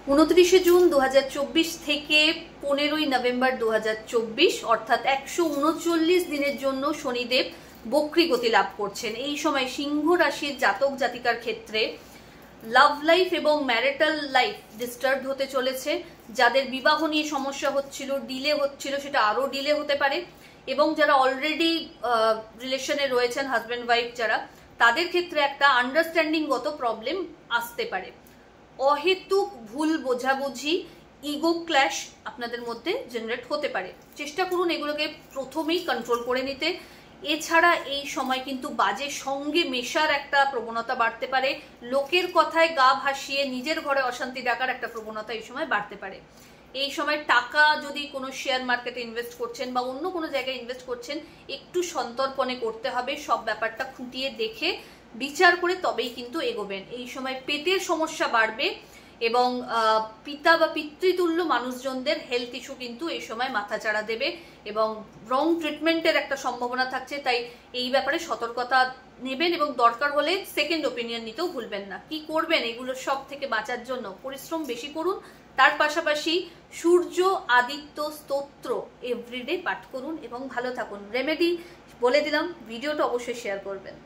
29 June 2024 থেকে 15 November 2024 অর্থাৎ 139 দিনের জন্য শনিদেব বক্রী গতি লাভ করছেন। এই সময় সিংহ রাশির জাতক জাতিকার ক্ষেত্রে লাভ লাইফ এবং ম্যারিটাল লাইফ ডিস্টার্ব হতে চলেছে। যাদের বিবাহ নিয়ে সমস্যা হচ্ছিল, ডিলে হচ্ছিল, সেটা আরো ডিলে হতে পারে। এবং যারা অলরেডি রিলেশনে রয়েছেন, হাজব্যান্ড ওয়াইফ যারা, তাদের ক্ষেত্রে একটা আন্ডারস্ট্যান্ডিং গত প্রবলেম আসতে পারে। অহেতুক ভুল বোঝাবুঝি, ইগো ক্ল্যাশ আপনাদের মধ্যে জেনারেট হতে পারে। চেষ্টা করুন এগুলোকে প্রথমেই কন্ট্রোল করে নিতে। এছাড়া এই সময় কিন্তু বাজে সঙ্গে মেশার একটা প্রবণতা বাড়তে পারে। লোকের কথায় গা ভাসিয়ে নিজের ঘরে অশান্তি ডাকার একটা প্রবণতা এই সময় বাড়তে পারে। এই সময় টাকা যদি কোনো শেয়ার মার্কেটে ইনভেস্ট করছেন বা অন্য কোনো জায়গায় ইনভেস্ট করছেন, একটু সন্তর্পণে করতে হবে। সব ব্যাপারটা খুঁটিয়ে দেখে বিচার করে তবেই কিন্তু এগোবেন। এই সময় পেটের সমস্যা বাড়বে এবং পিতা বা পিতৃতুল্য মানুষজনদের হেলথ ইস্যু কিন্তু এই সময় মাথাচাড়া দেবে এবং রং ট্রিটমেন্টের একটা সম্ভাবনা থাকছে। তাই এই ব্যাপারে সতর্কতা নেবেন এবং দরকার হলে সেকেন্ড ওপিনিয়ন নিতেও ভুলবেন না। কি করবেন এগুলো সব থেকে বাঁচার জন্য? পরিশ্রম বেশি করুন, তার পাশাপাশি সূর্য আদিত্য স্তোত্র এভরিডে পাঠ করুন এবং ভালো থাকুন। রেমেডি বলে দিলাম, ভিডিওটা অবশ্যই শেয়ার করবেন।